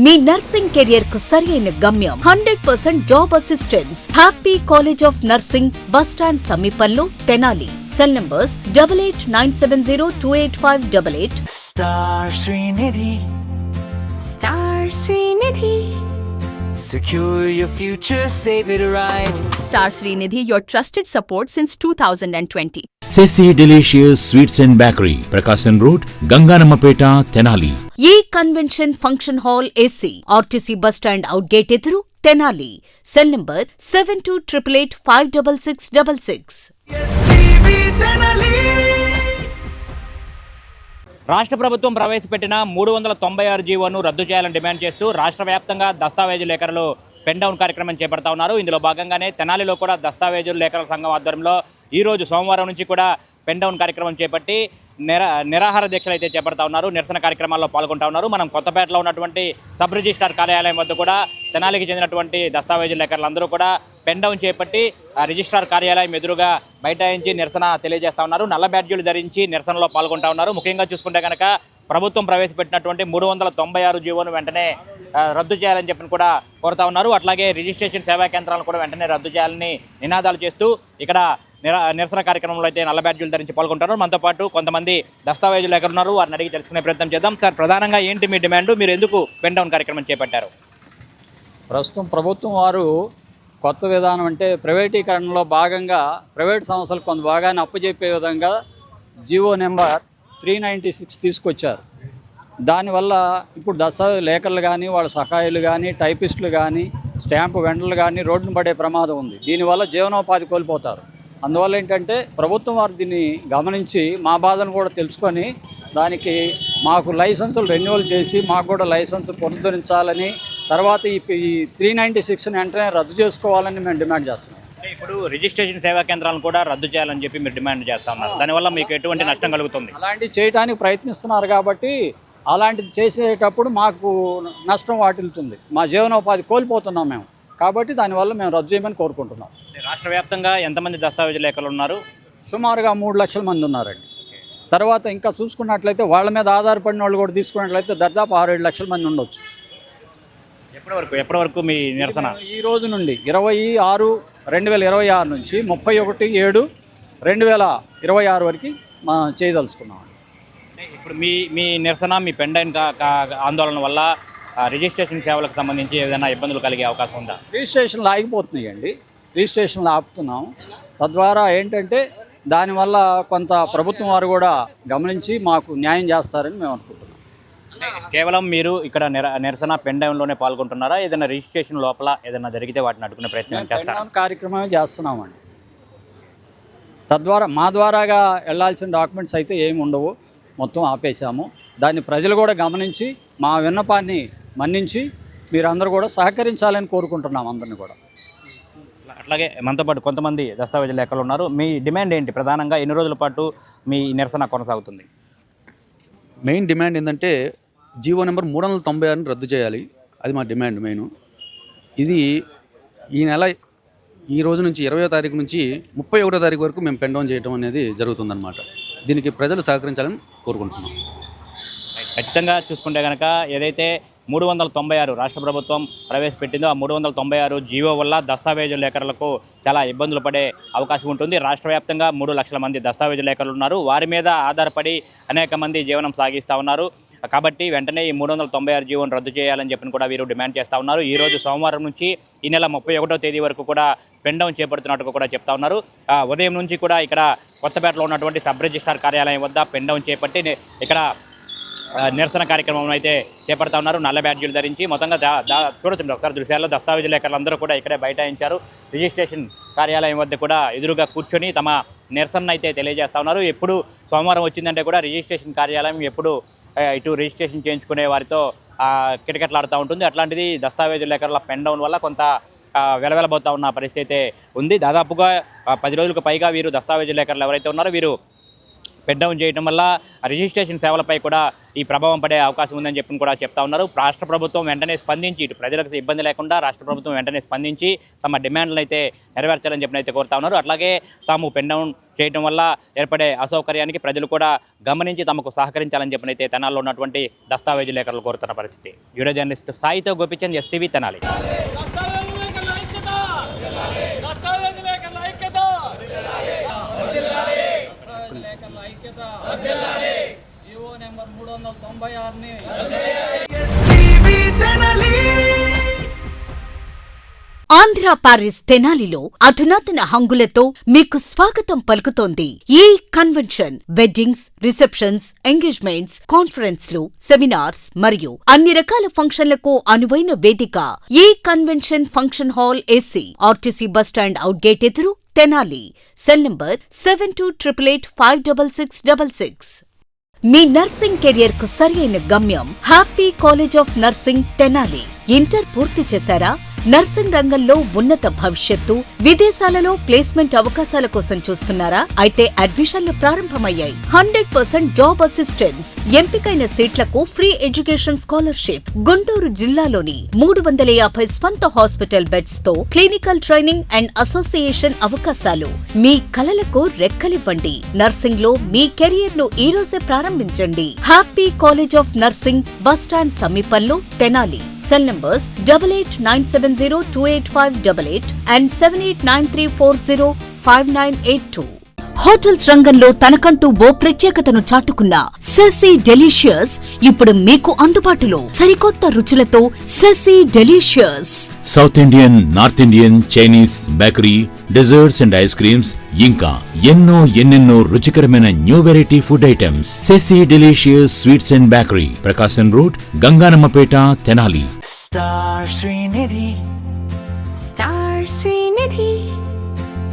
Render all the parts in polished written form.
మీ nursing career కు సరైన గమ్యం 100% job assistance. Happy college of nursing, bus stand సమీపంలో, Tenali. Cell numbers 8897028588. Star Srinidhi. Star Srinidhi. Secure your future, save it right. Star Srinidhi, your trusted support since 2020. Sesi Delicious Sweets and Bakery, Prakasam Road, Ganganamapeta, Tenali. A convention function hall AC, RTC bus stand out gate ఎదురు, Tenali. Cell number 7288566666. రాష్ట్ర ప్రభుత్వం ప్రవేశపెట్టిన 396 జీవోను రద్దు చేయాలని demand చేస్తూ రాష్ట్ర వ్యాప్తంగా దస్తావేజు లేఖరులు పెన్ డౌన్ కార్యక్రమం చేపడతా ఉన్నారు. ఇందులో భాగంగానే తెనాలిలో కూడా దస్తావేజు లేఖరుల సంఘం ఆధ్వర్యంలో ఈరోజు సోమవారం నుంచి కూడా పెన్ డౌన్ కార్యక్రమం చేపట్టి నిరాహార దీక్షలు అయితే చేపడతా ఉన్నారు. నిరసన కార్యక్రమాల్లో పాల్గొంటా ఉన్నారు. మనం కొత్తపేటలో ఉన్నటువంటి సబ్ రిజిస్ట్రార్ కార్యాలయం వద్ద కూడా తెనాలికి చెందినటువంటి దస్తావేజు లేఖరులందరూ కూడా పెన్ డౌన్ చేపట్టి రిజిస్ట్రార్ కార్యాలయం ఎదురుగా బైఠాయించి నిరసన తెలియజేస్తా ఉన్నారు. నల్ల బ్యాడ్జీలు ధరించి నిరసనలో పాల్గొంటా ఉన్నారు. ముఖ్యంగా చూసుకుంటే కనుక ప్రభుత్వం ప్రవేశపెట్టినటువంటి 396 జీవోను వెంటనే రద్దు చేయాలని చెప్పి కూడా కోరుతా ఉన్నారు. అట్లాగే రిజిస్ట్రేషన్ సేవా కేంద్రాలను కూడా వెంటనే రద్దు చేయాలని నినాదాలు చేస్తూ ఇక్కడ నిరసన కార్యక్రమంలో అయితే నల్ల బ్యాడ్జీలు ధరించి పాల్గొంటున్నారు. మనతో పాటు కొంతమంది దస్తావేజు లేఖరులు ఉన్నారు. వారిని అడిగి తెలుసుకునే ప్రయత్నం చేద్దాం. సార్, ప్రధానంగా ఏంటి మీ డిమాండ్? మీరు ఎందుకు పెన్ డౌన్ కార్యక్రమం చేపట్టారు? ప్రస్తుతం ప్రభుత్వం వారు కొత్త విధానం అంటే ప్రైవేటీకరణలో భాగంగా ప్రైవేట్ సంస్థలు కొంత భాగాన్ని అప్పచెప్పే విధంగా జీవో నెంబర్ 396 తీసుకొచ్చారు. దానివల్ల ఇప్పుడు దస్తావేజు లేఖలు కానీ వాళ్ళ సహాయులు కానీ టైపిస్టులు కానీ స్టాంపు వెండర్లు కానీ రోడ్డును పడే ప్రమాదం ఉంది. దీనివల్ల జీవనోపాధి కోల్పోతారు. అందువల్ల ఏంటంటే ప్రభుత్వం వారు దీన్ని గమనించి మా బాధను కూడా తెలుసుకొని దానికి మాకు లైసెన్సులు రెన్యువల్ చేసి మాకు కూడా లైసెన్స్ పునరుద్ధరించాలని, తర్వాత ఈ 396ని వెంటనే రద్దు చేసుకోవాలని మేము డిమాండ్ చేస్తున్నాం. ఇప్పుడు రిజిస్ట్రేషన్ సేవా కేంద్రాలను కూడా రద్దు చేయాలని చెప్పి మీరు డిమాండ్ చేస్తా ఉన్నారు. దానివల్ల మీకు ఎటువంటి నష్టం కలుగుతుంది? అలాంటివి చేయడానికి ప్రయత్నిస్తున్నారు కాబట్టి అలాంటిది చేసేటప్పుడు మాకు నష్టం వాటిల్లుతుంది. మా జీవనోపాధి కోల్పోతున్నాం మేము. కాబట్టి దానివల్ల మేము రద్దు చేయమని కోరుకుంటున్నాం. రాష్ట్ర వ్యాప్తంగా ఎంతమంది దస్తావేజు లేఖలు ఉన్నారు? సుమారుగా 3 లక్షల మంది ఉన్నారండి. తర్వాత ఇంకా చూసుకున్నట్లయితే వాళ్ళ మీద ఆధారపడిన వాళ్ళు కూడా తీసుకున్నట్లయితే దాదాపు 6-7 లక్షల మంది ఉండొచ్చు. ఎప్పటి వరకు మీ నిరసన? ఈ రోజు నుండి 26/2026 నుంచి 31/7/2026 వరకు చేయదలుచుకున్నాం. ఇప్పుడు మీ నిరసన, మీ పెన్ డౌన్ ఆందోళన వల్ల రిజిస్ట్రేషన్ సేవలకు సంబంధించి ఏదైనా ఇబ్బందులు కలిగే అవకాశం ఉందా? రిజిస్ట్రేషన్లు ఆగిపోతున్నాయండి. రిజిస్ట్రేషన్లు ఆపుతున్నాం. తద్వారా ఏంటంటే దానివల్ల కొంత ప్రభుత్వం వారు కూడా గమనించి మాకు న్యాయం చేస్తారని మేము అనుకుంటున్నాం. కేవలం మీరు ఇక్కడ నిరసన పెన్ డౌన్లోనే పాల్గొంటున్నారా? ఏదైనా రిజిస్ట్రేషన్ లోపల ఏదైనా జరిగితే వాటిని అడ్డుకునే ప్రయత్నం చేస్తారా? కార్యక్రమమే చేస్తున్నామండి. తద్వారా మా ద్వారాగా వెళ్లాల్సిన డాక్యుమెంట్స్ అయితే ఏమి ఉండవు, మొత్తం ఆపేశాము. దాన్ని ప్రజలు కూడా గమనించి మా విన్నపాన్ని మన్నించి మీరందరూ కూడా సహకరించాలని కోరుకుంటున్నాం అందరినీ కూడా. అట్లాగే మనతో పాటు కొంతమంది దస్తావేజు లేఖలు ఉన్నారు. మీ డిమాండ్ ఏంటి? ప్రధానంగా ఎన్ని రోజుల పాటు మీ నిరసన కొనసాగుతుంది? మెయిన్ డిమాండ్ ఏంటంటే జీవో నెంబర్ 396ని రద్దు చేయాలి. అది మా డిమాండ్ మెయిన్. ఇది ఈ నెల ఈ రోజు నుంచి 20వ తారీఖు నుంచి 31వ తారీఖు వరకు మేము పెన్ డౌన్ చేయడం అనేది జరుగుతుందన్నమాట. దీనికి ప్రజలు సహకరించాలని కోరుకుంటున్నాం. ఖచ్చితంగా చూసుకుంటే కనుక ఏదైతే 396 రాష్ట్ర ప్రభుత్వం ప్రవేశపెట్టిందో ఆ 396 జీవో వల్ల దస్తావేజు లేఖరులకు చాలా ఇబ్బందులు పడే అవకాశం ఉంటుంది. రాష్ట్ర వ్యాప్తంగా 3 లక్షల మంది దస్తావేజు లేఖరులు ఉన్నారు. వారి మీద ఆధారపడి అనేక మంది జీవనం సాగిస్తూ ఉన్నారు. కాబట్టి వెంటనే ఈ 396 జీవోను రద్దు చేయాలని చెప్పి కూడా వీరు డిమాండ్ చేస్తూ ఉన్నారు. ఈరోజు సోమవారం నుంచి ఈ నెల 31వ తేదీ వరకు కూడా పెన్ డౌన్ చేపడుతున్నట్టు కూడా చెప్తా ఉన్నారు. ఉదయం నుంచి కూడా ఇక్కడ కొత్తపేటలో ఉన్నటువంటి సబ్ రిజిస్ట్రార్ కార్యాలయం వద్ద పెన్ డౌన్ చేపట్టి ఇక్కడ నిరసన కార్యక్రమం అయితే చేపడతా ఉన్నారు. నల్ల బ్యాడ్జీలు ధరించి మొత్తంగా చూడొచ్చు ఒకసారి దృశ్యాల్లో దస్తావేజు లేఖలందరూ కూడా ఇక్కడే బైఠాయించారు. రిజిస్ట్రేషన్ కార్యాలయం వద్ద కూడా ఎదురుగా కూర్చొని తమ నిరసన అయితే తెలియజేస్తూ ఉన్నారు. ఎప్పుడు సోమవారం వచ్చిందంటే కూడా రిజిస్ట్రేషన్ కార్యాలయం ఎప్పుడు ఇటు రిజిస్ట్రేషన్ చేయించుకునే వారితో కిటకిటలాడుతూ ఉంటుంది. అట్లాంటిది దస్తావేజు లేఖల పెన్ డౌన్ వల్ల కొంత వెలవెలబోతూ ఉన్న పరిస్థితి అయితే ఉంది. దాదాపుగా 10 రోజులకు పైగా వీరు దస్తావేజు లేఖలు ఎవరైతే ఉన్నారో వీరు పెన్ డౌన్ చేయడం వల్ల రిజిస్ట్రేషన్ సేవలపై కూడా ఈ ప్రభావం పడే అవకాశం ఉందని చెప్పి కూడా చెప్తా ఉన్నారు. రాష్ట్ర ప్రభుత్వం వెంటనే స్పందించి ఇటు ప్రజలకు ఇబ్బంది లేకుండా రాష్ట్ర ప్రభుత్వం వెంటనే స్పందించి తమ డిమాండ్లను అయితే నెరవేర్చాలని చెప్పి అయితే కోరుతా ఉన్నారు. అట్లాగే తాము పెన్ డౌన్ చేయడం వల్ల ఏర్పడే అసౌకర్యానికి ప్రజలు కూడా గమనించి తమకు సహకరించాలని చెప్పి అయితే తెనాలిలో ఉన్నటువంటి దస్తావేజు లేఖలు కోరుతున్న పరిస్థితి. వీడియో జర్నలిస్ట్ సాయితో Gopichand, STV Tenali. GO number 396ని ఆంధ్ర పారిస్ తెనాలిలో అధునాతన హంగులతో మీకు స్వాగతం పలుకుతోంది ఈ కన్వెన్షన్. వెడ్డింగ్స్, రిసెప్షన్స్, ఎంగేజ్మెంట్స్, కాన్ఫరెన్స్లు, సెమినార్స్ మరియు అన్ని రకాల ఫంక్షన్లకు అనువైన వేదిక. ఈ convention function hall AC, RTC bus stand out gate ఎదురు, తెనాలి. Cell number 7288566666. మీ నర్సింగ్ కెరియర్ కు సరైన గమ్యం happy college of nursing Tenali. Inter పూర్తి చేశారా? నర్సింగ్ రంగంలో ఉన్నత భవిష్యత్తు, విదేశాలలో ప్లేస్మెంట్ అవకాశాల కోసం చూస్తున్నారా? అయితే అడ్మిషన్లు ప్రారంభమయ్యాయి. 100% జాబ్ అసిస్టెన్స్, ఎంపికైన సీట్లకు ఫ్రీ ఎడ్యుకేషన్ స్కాలర్షిప్. గుంటూరు జిల్లాలోని 350 స్వంత హాస్పిటల్ బెడ్స్ తో క్లినికల్ ట్రైనింగ్ అండ్ అసోసియేషన్ అవకాశాలు. మీ కలలకు రెక్కలివ్వండి. నర్సింగ్ లో మీ కెరియర్ ను ఈ రోజే ప్రారంభించండి. Happy college of nursing, bus stand సమీపంలో, Tenali. Cell numbers 8897028588 and 7893405982. Hotels రంగంలో తనకంటూ ఓ ప్రత్యేకతను చాటుకున్న సెసీ డెలీషియస్ ఇప్పుడు మీకు అందుబాటులో. సరికొత్త రుచులతో సెసీ delicious. South Indian, North Indian, Chinese, bakery, desserts and ice creams, ఇంకా ఎన్నెన్నో రుచికరమైన న్యూ వెరైటీ ఫుడ్ ఐటమ్స్. సెసీ delicious sweets and bakery, Prakasam road, Ganganammapeta, Tenali. Star Srinidhi. Star Srinidhi.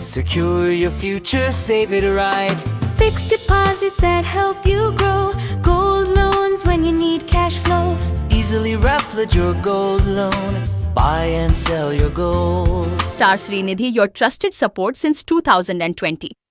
Secure your future, save it right. Fixed deposits that help you grow. Gold loans when you need cash flow. Easily replicate your gold loan. Buy and sell your gold. Star Srinidhi, your trusted support since 2020.